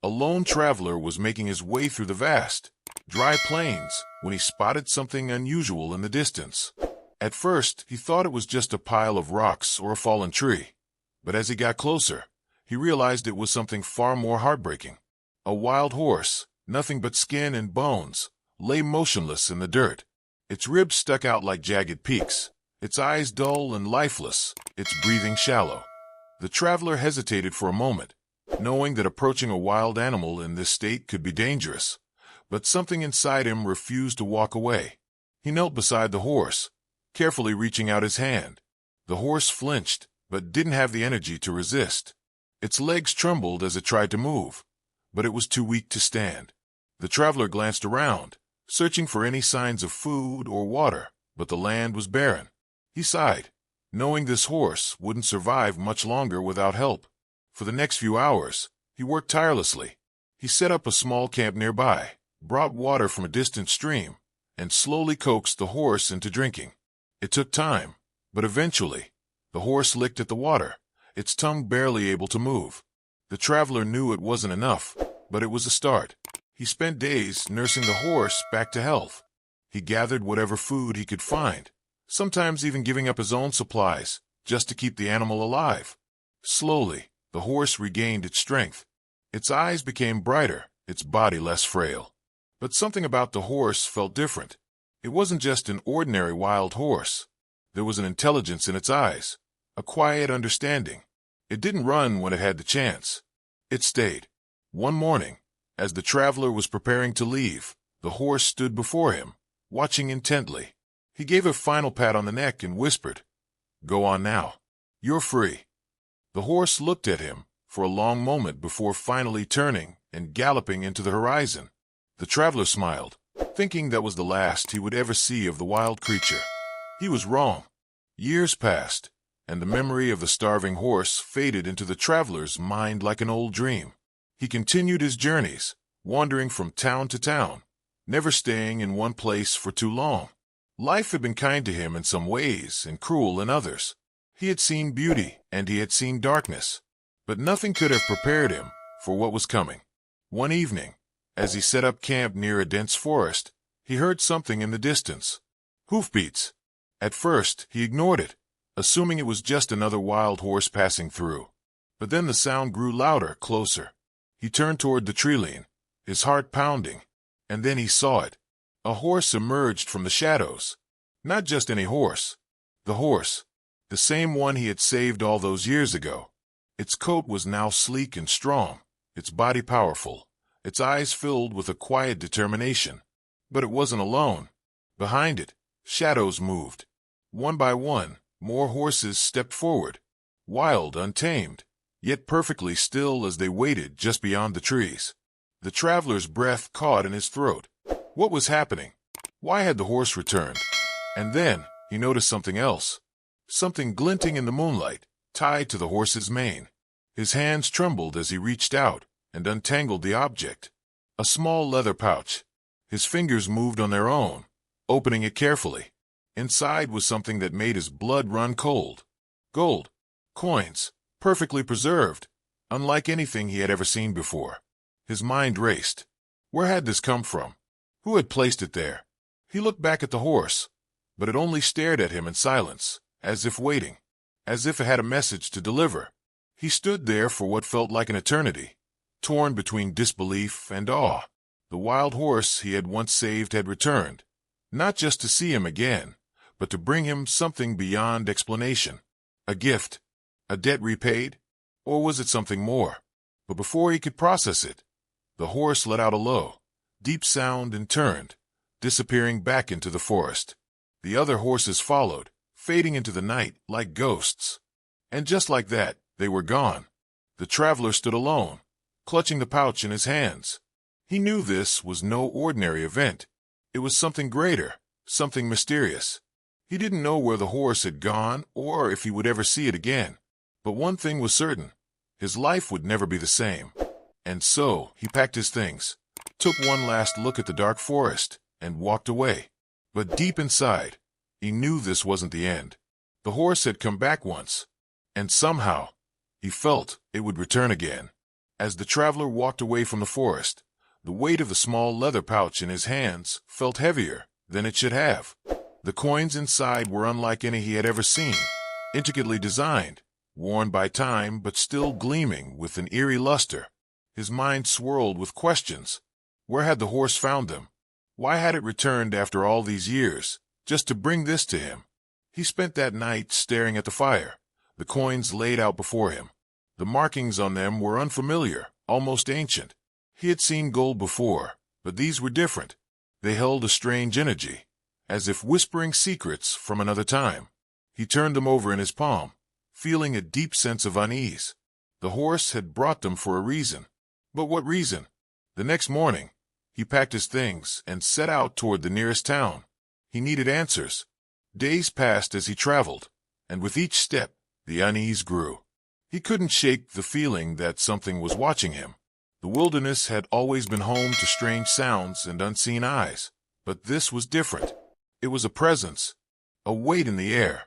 A lone traveler was making his way through the vast, dry plains when he spotted something unusual in the distance. At first, he thought it was just a pile of rocks or a fallen tree. But as he got closer, he realized it was something far more heartbreaking. A wild horse, nothing but skin and bones, lay motionless in the dirt. Its ribs stuck out like jagged peaks, its eyes dull and lifeless, its breathing shallow. The traveler hesitated for a moment, knowing that approaching a wild animal in this state could be dangerous. But something inside him refused to walk away. He knelt beside the horse, carefully reaching out his hand. The horse flinched, but didn't have the energy to resist. Its legs trembled as it tried to move, but it was too weak to stand. The traveler glanced around, searching for any signs of food or water, but the land was barren. He sighed, knowing this horse wouldn't survive much longer without help. For the next few hours, he worked tirelessly. He set up a small camp nearby, brought water from a distant stream, and slowly coaxed the horse into drinking. It took time, but eventually, the horse licked at the water, its tongue barely able to move. The traveler knew it wasn't enough, but it was a start. He spent days nursing the horse back to health. He gathered whatever food he could find, sometimes even giving up his own supplies, just to keep the animal alive. Slowly, the horse regained its strength. Its eyes became brighter, its body less frail. But something about the horse felt different. It wasn't just an ordinary wild horse. There was an intelligence in its eyes, a quiet understanding. It didn't run when it had the chance. It stayed. One morning, as the traveler was preparing to leave, the horse stood before him, watching intently. He gave a final pat on the neck and whispered, "Go on now. You're free." The horse looked at him for a long moment before finally turning and galloping into the horizon. The traveler smiled, thinking that was the last he would ever see of the wild creature. He was wrong. Years passed, and the memory of the starving horse faded into the traveler's mind like an old dream. He continued his journeys, wandering from town to town, never staying in one place for too long. Life had been kind to him in some ways and cruel in others. He had seen beauty and he had seen darkness, but nothing could have prepared him for what was coming. One evening, as he set up camp near a dense forest, he heard something in the distance. Hoofbeats. At first, he ignored it, assuming it was just another wild horse passing through. But then the sound grew louder, closer. He turned toward the treeline, his heart pounding, and then he saw it. A horse emerged from the shadows. Not just any horse. The horse. The same one he had saved all those years ago. Its coat was now sleek and strong, its body powerful, its eyes filled with a quiet determination. But it wasn't alone. Behind it, shadows moved. One by one, more horses stepped forward, wild, untamed, yet perfectly still as they waited just beyond the trees. The traveler's breath caught in his throat. What was happening? Why had the horse returned? And then he noticed something else. Something glinting in the moonlight, tied to the horse's mane. His hands trembled as he reached out and untangled the object. A small leather pouch. His fingers moved on their own, opening it carefully. Inside was something that made his blood run cold. Gold. Coins. Perfectly preserved. Unlike anything he had ever seen before. His mind raced. Where had this come from? Who had placed it there? He looked back at the horse, but it only stared at him in silence, as if waiting, as if it had a message to deliver. He stood there for what felt like an eternity, torn between disbelief and awe. The wild horse he had once saved had returned, not just to see him again, but to bring him something beyond explanation. A gift? A debt repaid? Or was it something more? But before he could process it, the horse let out a low, deep sound and turned, disappearing back into the forest. The other horses followed, fading into the night like ghosts. And just like that, they were gone. The traveler stood alone, clutching the pouch in his hands. He knew this was no ordinary event. It was something greater, something mysterious. He didn't know where the horse had gone or if he would ever see it again. But one thing was certain. His life would never be the same. And so he packed his things, took one last look at the dark forest, and walked away. But deep inside, he knew this wasn't the end. The horse had come back once, and somehow, he felt it would return again. As the traveler walked away from the forest, the weight of the small leather pouch in his hands felt heavier than it should have. The coins inside were unlike any he had ever seen, intricately designed, worn by time but still gleaming with an eerie luster. His mind swirled with questions. Where had the horse found them? Why had it returned after all these years, just to bring this to him? He spent that night staring at the fire, the coins laid out before him. The markings on them were unfamiliar, almost ancient. He had seen gold before, but these were different. They held a strange energy, as if whispering secrets from another time. He turned them over in his palm, feeling a deep sense of unease. The horse had brought them for a reason. But what reason? The next morning, he packed his things and set out toward the nearest town. He needed answers. Days passed as he traveled, and with each step, the unease grew. He couldn't shake the feeling that something was watching him. The wilderness had always been home to strange sounds and unseen eyes, but this was different. It was a presence, a weight in the air.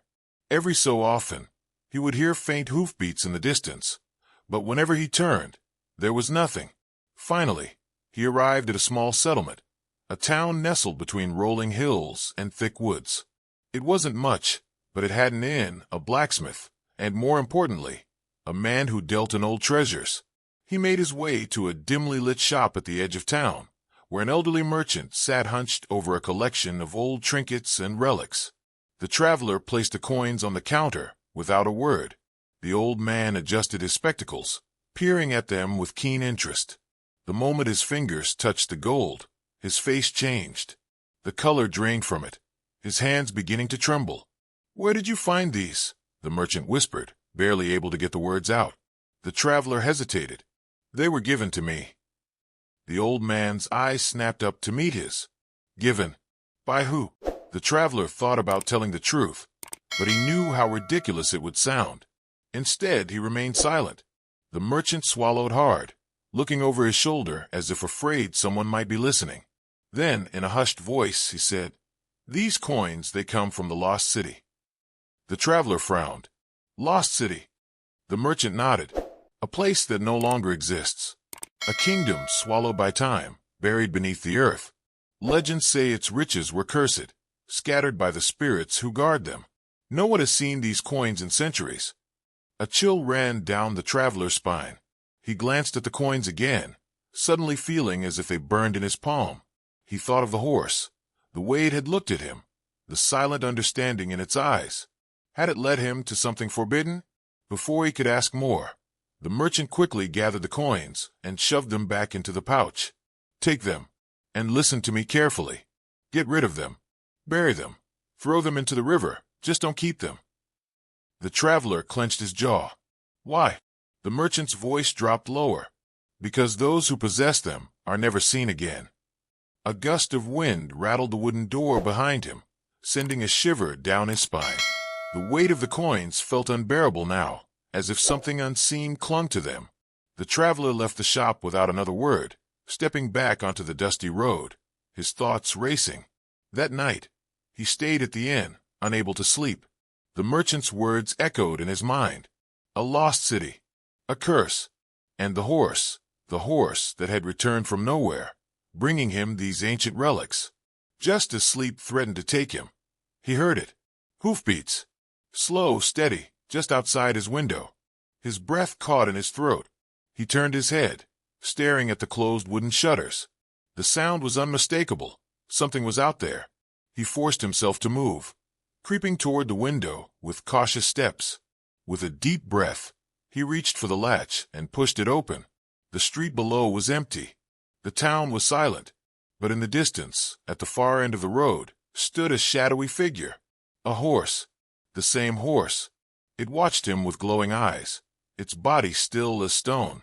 Every so often, he would hear faint hoofbeats in the distance, but whenever he turned, there was nothing. Finally, he arrived at a small settlement, a town nestled between rolling hills and thick woods. It wasn't much, but it had an inn, a blacksmith, and more importantly, a man who dealt in old treasures. He made his way to a dimly lit shop at the edge of town, where an elderly merchant sat hunched over a collection of old trinkets and relics. The traveler placed the coins on the counter without a word. The old man adjusted his spectacles, peering at them with keen interest. The moment his fingers touched the gold, his face changed. The color drained from it, his hands beginning to tremble. "Where did you find these?" the merchant whispered, barely able to get the words out. The traveler hesitated. "They were given to me." The old man's eyes snapped up to meet his. "Given? By who?" The traveler thought about telling the truth, but he knew how ridiculous it would sound. Instead, he remained silent. The merchant swallowed hard, looking over his shoulder as if afraid someone might be listening. Then, in a hushed voice, he said, "These coins, they come from the lost city." The traveler frowned. "Lost city?" The merchant nodded. "A place that no longer exists. A kingdom swallowed by time, buried beneath the earth. Legends say its riches were cursed, scattered by the spirits who guard them. No one has seen these coins in centuries." A chill ran down the traveler's spine. He glanced at the coins again, suddenly feeling as if they burned in his palm. He thought of the horse, the way it had looked at him, the silent understanding in its eyes. Had it led him to something forbidden? Before he could ask more, the merchant quickly gathered the coins and shoved them back into the pouch. "Take them, and listen to me carefully. Get rid of them. Bury them. Throw them into the river. Just don't keep them." The traveler clenched his jaw. "Why?" The merchant's voice dropped lower. "Because those who possess them are never seen again." A gust of wind rattled the wooden door behind him, sending a shiver down his spine. The weight of the coins felt unbearable now, as if something unseen clung to them. The traveler left the shop without another word, stepping back onto the dusty road, his thoughts racing. That night, he stayed at the inn, unable to sleep. The merchant's words echoed in his mind. A lost city, a curse, and the horse that had returned from nowhere, bringing him these ancient relics. Just as sleep threatened to take him, he heard it. Hoofbeats. Slow, steady, just outside his window. His breath caught in his throat. He turned his head, staring at the closed wooden shutters. The sound was unmistakable. Something was out there. He forced himself to move, creeping toward the window with cautious steps. With a deep breath, he reached for the latch and pushed it open. The street below was empty. The town was silent, but in the distance, at the far end of the road, stood a shadowy figure. A horse. The same horse. It watched him with glowing eyes, its body still as stone.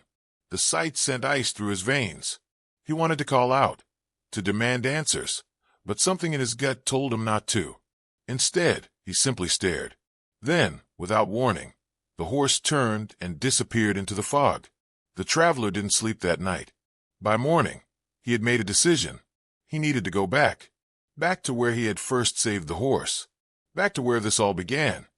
The sight sent ice through his veins. He wanted to call out, to demand answers, but something in his gut told him not to. Instead, he simply stared. Then, without warning, the horse turned and disappeared into the fog. The traveler didn't sleep that night. By morning, he had made a decision. He needed to go back. Back to where he had first saved the horse. Back to where this all began.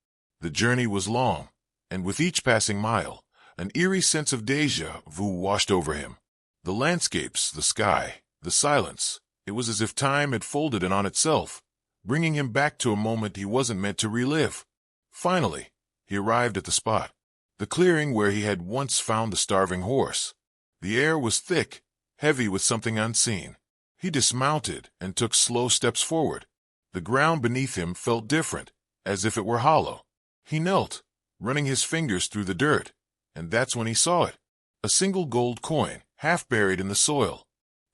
The journey was long, and with each passing mile, An eerie sense of déjà vu washed over him. The landscapes, the sky, the silence. It was as if time had folded in on itself, bringing him back to a moment he wasn't meant to relive. Finally, he arrived at the spot. The clearing where he had once found the starving horse. The air was thick, heavy with something unseen. He dismounted and took slow steps forward. The ground beneath him felt different, as if it were hollow. He knelt, running his fingers through the dirt, and that's when he saw it. A single gold coin, half buried in the soil.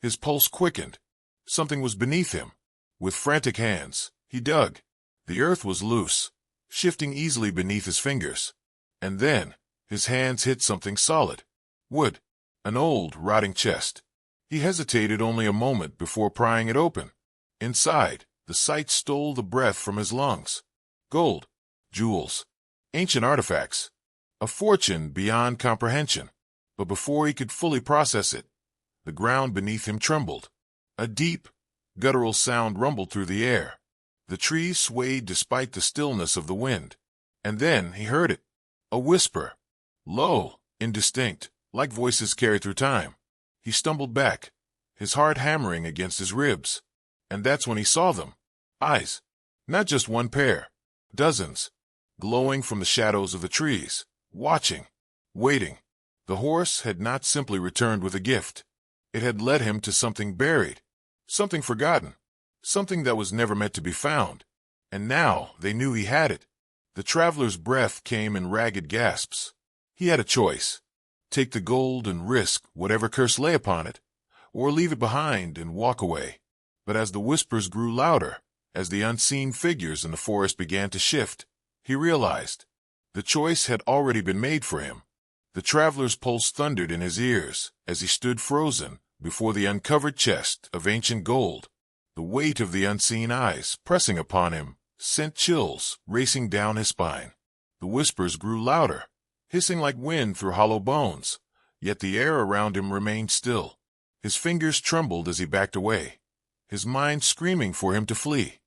His pulse quickened. Something was beneath him. With frantic hands, he dug. The earth was loose, shifting easily beneath his fingers. And then, his hands hit something solid. Wood. An old, rotting chest. He hesitated only a moment before prying it open. Inside, the sight stole the breath from his lungs. Gold. Jewels. Ancient artifacts. A fortune beyond comprehension. But before he could fully process it, the ground beneath him trembled. A deep, guttural sound rumbled through the air. The trees swayed despite the stillness of the wind. And then he heard it. A whisper. Low, indistinct, like voices carried through time. He stumbled back, his heart hammering against his ribs. And that's when he saw them. Eyes. Not just one pair. Dozens. Glowing from the shadows of the trees. Watching. Waiting. The horse had not simply returned with a gift. It had led him to something buried. Something forgotten. Something that was never meant to be found. And now they knew he had it. The traveler's breath came in ragged gasps. He had a choice. Take the gold and risk whatever curse lay upon it, or leave it behind and walk away. But as the whispers grew louder, as the unseen figures in the forest began to shift, he realized the choice had already been made for him. The traveler's pulse thundered in his ears as he stood frozen before the uncovered chest of ancient gold. The weight of the unseen eyes pressing upon him sent chills racing down his spine. The whispers grew louder, hissing like wind through hollow bones, yet the air around him remained still. His fingers trembled as he backed away, his mind screaming for him to flee,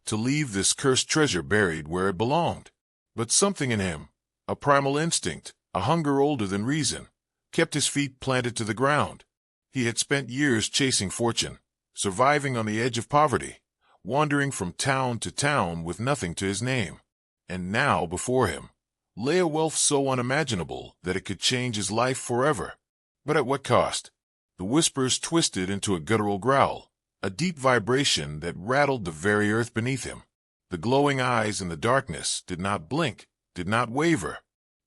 to leave this cursed treasure buried where it belonged. But something in him, a primal instinct, a hunger older than reason, kept his feet planted to the ground. He had spent years chasing fortune, surviving on the edge of poverty, wandering from town to town with nothing to his name. And now, before him, lay a wealth so unimaginable that it could change his life forever. But at what cost? The whispers twisted into a guttural growl, a deep vibration that rattled the very earth beneath him. The glowing eyes in the darkness did not blink, did not waver.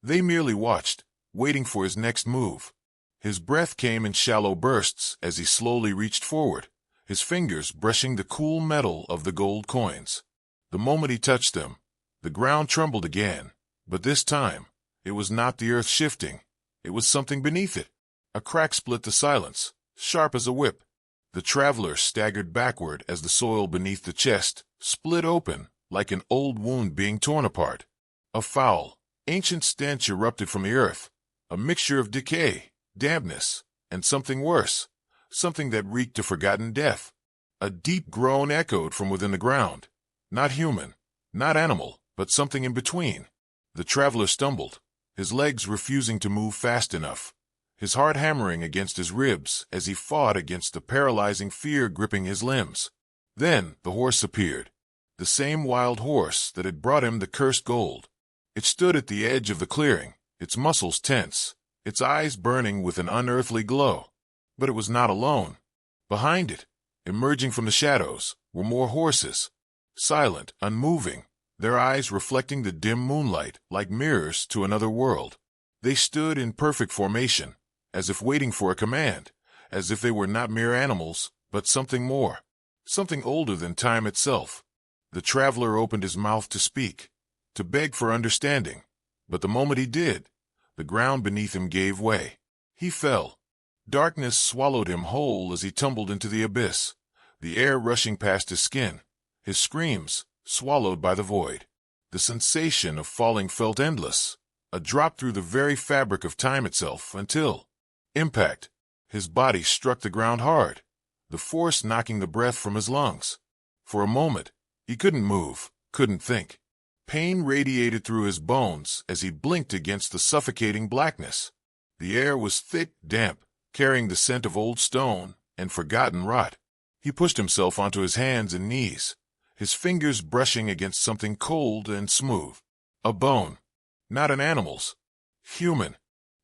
They merely watched, waiting for his next move. His breath came in shallow bursts as he slowly reached forward, his fingers brushing the cool metal of the gold coins. The moment he touched them, the ground trembled again, but this time, it was not the earth shifting, it was something beneath it. A crack split the silence, sharp as a whip. The traveler staggered backward as the soil beneath the chest split open like an old wound being torn apart. A foul, ancient stench erupted from the earth, a mixture of decay, dampness, and something worse, something that reeked of forgotten death. A deep groan echoed from within the ground, not human, not animal, but something in between. The traveler stumbled, his legs refusing to move fast enough, his heart hammering against his ribs as he fought against the paralyzing fear gripping his limbs. Then the horse appeared, the same wild horse that had brought him the cursed gold. It stood at the edge of the clearing, its muscles tense, its eyes burning with an unearthly glow. But it was not alone. Behind it, emerging from the shadows, were more horses, silent, unmoving, their eyes reflecting the dim moonlight like mirrors to another world. They stood in perfect formation, as if waiting for a command, as if they were not mere animals, but something more, something older than time itself. The traveler opened his mouth to speak, to beg for understanding, but the moment he did, the ground beneath him gave way. He fell. Darkness swallowed him whole as he tumbled into the abyss, the air rushing past his skin, his screams swallowed by the void. The sensation of falling felt endless, a drop through the very fabric of time itself until, impact, his body struck the ground hard, the force knocking the breath from his lungs. For a moment, he couldn't move, couldn't think. Pain radiated through his bones as he blinked against the suffocating blackness. The air was thick, damp, carrying the scent of old stone and forgotten rot. He pushed himself onto his hands and knees, his fingers brushing against something cold and smooth. A bone. Not an animal's. Human.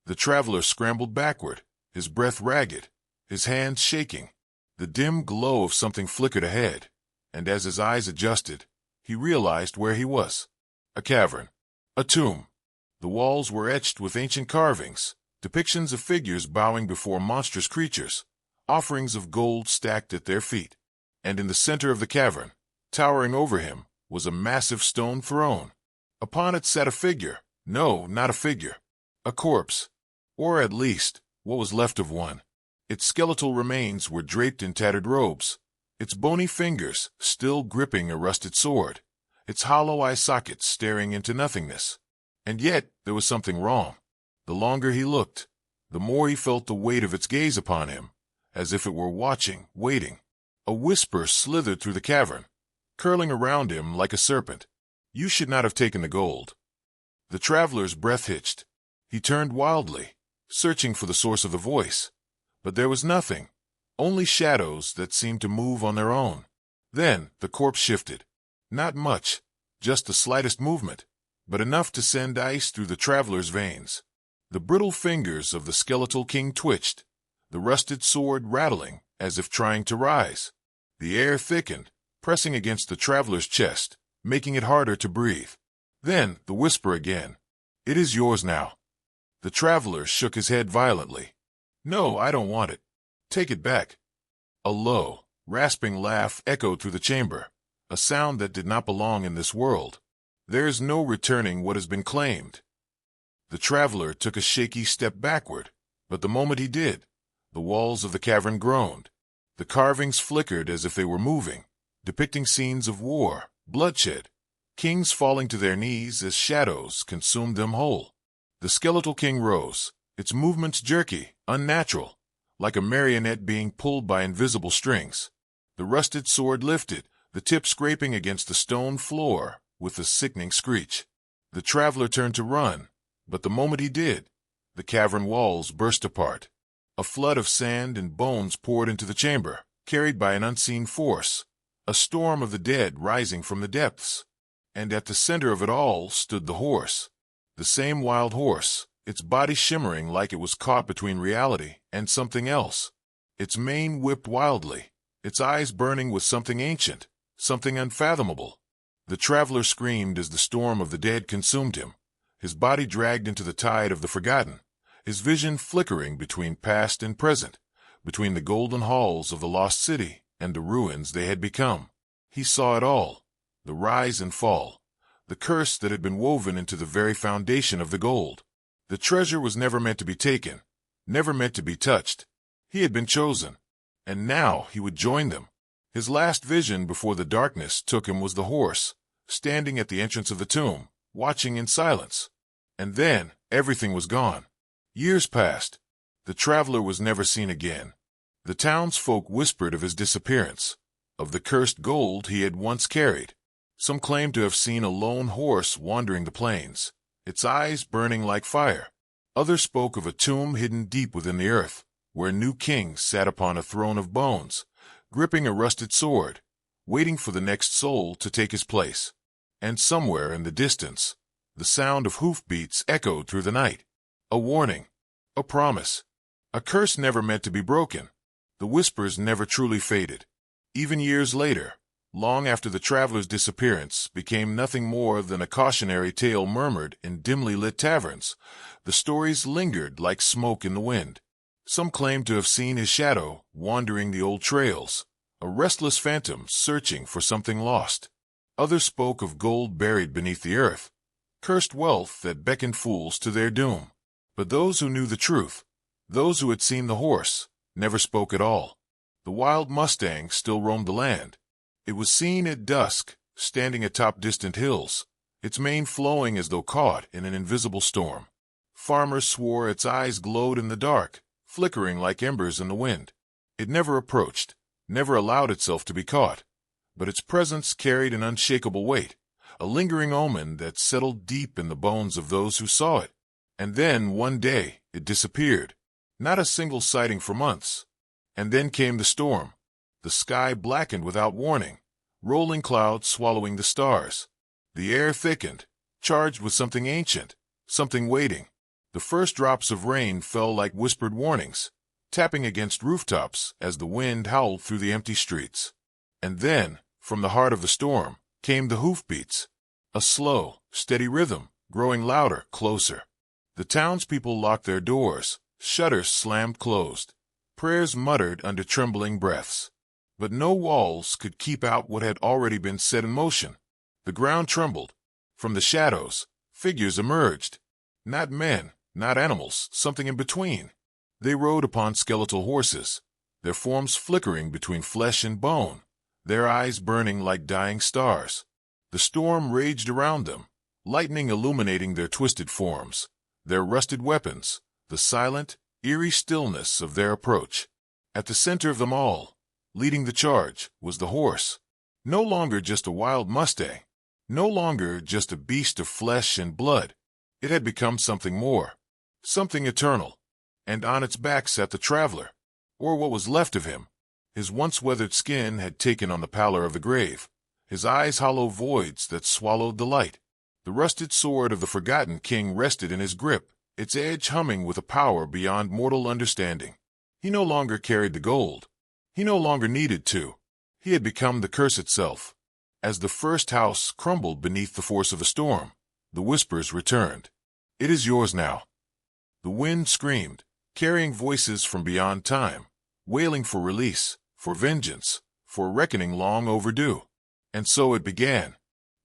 The traveler scrambled backward, his breath ragged, his hands shaking. The dim glow of something flickered ahead, and as his eyes adjusted, he realized where he was. A cavern. A tomb. The walls were etched with ancient carvings, depictions of figures bowing before monstrous creatures, offerings of gold stacked at their feet. And in the center of the cavern, towering over him, was a massive stone throne. Upon it sat a figure. No, not a figure. A corpse. Or at least, what was left of one. Its skeletal remains were draped in tattered robes, its bony fingers still gripping a rusted sword, its hollow eye sockets staring into nothingness. And yet there was something wrong. The longer he looked, the more he felt the weight of its gaze upon him, as if it were watching, waiting. A whisper slithered through the cavern, curling around him like a serpent. "You should not have taken the gold." The traveler's breath hitched. He turned wildly, searching for the source of the voice. But there was nothing, only shadows that seemed to move on their own. Then the corpse shifted. Not much, just the slightest movement, but enough to send ice through the traveler's veins. The brittle fingers of the skeletal king twitched, the rusted sword rattling as if trying to rise. The air thickened, pressing against the traveler's chest, making it harder to breathe. Then the whisper again. "It is yours now." The traveler shook his head violently. "No, I don't want it. Take it back." A low, rasping laugh echoed through the chamber, a sound that did not belong in this world. "There is no returning what has been claimed." The traveler took a shaky step backward, but the moment he did, the walls of the cavern groaned. The carvings flickered as if they were moving, depicting scenes of war, bloodshed, kings falling to their knees as shadows consumed them whole. The skeletal king rose, its movements jerky, unnatural, like a marionette being pulled by invisible strings. The rusted sword lifted, the tip scraping against the stone floor with a sickening screech. The traveler turned to run, but the moment he did, the cavern walls burst apart. A flood of sand and bones poured into the chamber, carried by an unseen force, a storm of the dead rising from the depths. And at the center of it all stood the horse. The same wild horse, its body shimmering like it was caught between reality and something else. Its mane whipped wildly, its eyes burning with something ancient, something unfathomable. The traveler screamed as the storm of the dead consumed him, his body dragged into the tide of the forgotten, his vision flickering between past and present, between the golden halls of the lost city and the ruins they had become. He saw it all, the rise and fall, the curse that had been woven into the very foundation of the gold. The treasure was never meant to be taken, never meant to be touched. He had been chosen, and now he would join them. His last vision before the darkness took him was the horse, standing at the entrance of the tomb, watching in silence. And then everything was gone. Years passed. The traveler was never seen again. The townsfolk whispered of his disappearance, of the cursed gold he had once carried. Some claimed to have seen a lone horse wandering the plains, its eyes burning like fire. Others spoke of a tomb hidden deep within the earth, where new kings sat upon a throne of bones, gripping a rusted sword, waiting for the next soul to take his place. And somewhere in the distance, the sound of hoofbeats echoed through the night. A warning, a promise, a curse never meant to be broken. The whispers never truly faded. Even years later, long after the traveler's disappearance became nothing more than a cautionary tale murmured in dimly lit taverns, the stories lingered like smoke in the wind. Some claimed to have seen his shadow wandering the old trails, a restless phantom searching for something lost. Others spoke of gold buried beneath the earth, cursed wealth that beckoned fools to their doom. But those who knew the truth, those who had seen the horse, never spoke at all. The wild mustang still roamed the land. It was seen at dusk, standing atop distant hills, its mane flowing as though caught in an invisible storm. Farmers swore its eyes glowed in the dark, flickering like embers in the wind. It never approached, never allowed itself to be caught, but its presence carried an unshakable weight, a lingering omen that settled deep in the bones of those who saw it. And then, one day, it disappeared. Not a single sighting for months. And then came the storm. The sky blackened without warning, rolling clouds swallowing the stars. The air thickened, charged with something ancient, something waiting. The first drops of rain fell like whispered warnings, tapping against rooftops as the wind howled through the empty streets. And then, from the heart of the storm, came the hoofbeats. A slow, steady rhythm, growing louder, closer. The townspeople locked their doors, shutters slammed closed, prayers muttered under trembling breaths. But no walls could keep out what had already been set in motion. The ground trembled. From the shadows, figures emerged. Not men, not animals, something in between. They rode upon skeletal horses, their forms flickering between flesh and bone, their eyes burning like dying stars. The storm raged around them, lightning illuminating their twisted forms, their rusted weapons, the silent, eerie stillness of their approach. At the center of them all, leading the charge, was the horse. No longer just a wild Mustang, no longer just a beast of flesh and blood. It had become something more, something eternal. And on its back sat the traveler, or what was left of him. His once weathered skin had taken on the pallor of the grave, his eyes hollow voids that swallowed the light. The rusted sword of the forgotten king rested in his grip, its edge humming with a power beyond mortal understanding. He no longer carried the gold. He no longer needed to. He had become the curse itself. As the first house crumbled beneath the force of a storm, the whispers returned. "It is yours now." The wind screamed, carrying voices from beyond time, wailing for release, for vengeance, for a reckoning long overdue. And so it began.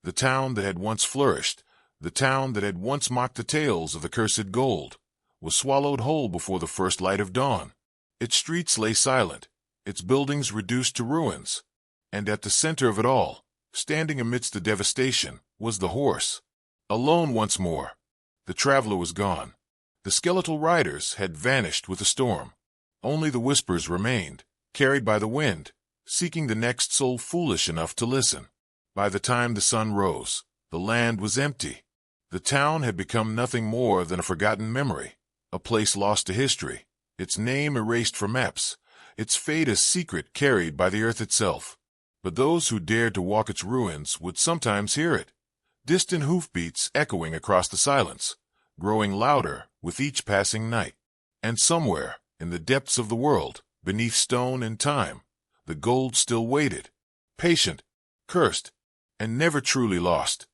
The town that had once flourished, the town that had once mocked the tales of the cursed gold, was swallowed whole before the first light of dawn. Its streets lay silent, its buildings reduced to ruins, and at the center of it all, standing amidst the devastation, was the horse. Alone once more. The traveler was gone. The skeletal riders had vanished with the storm. Only the whispers remained, carried by the wind, seeking the next soul foolish enough to listen. By the time the sun rose, the land was empty. The town had become nothing more than a forgotten memory, a place lost to history, its name erased from maps, its fate a secret carried by the earth itself. But those who dared to walk its ruins would sometimes hear it, distant hoofbeats echoing across the silence, growing louder with each passing night. And somewhere, in the depths of the world, beneath stone and time, the gold still waited, patient, cursed, and never truly lost.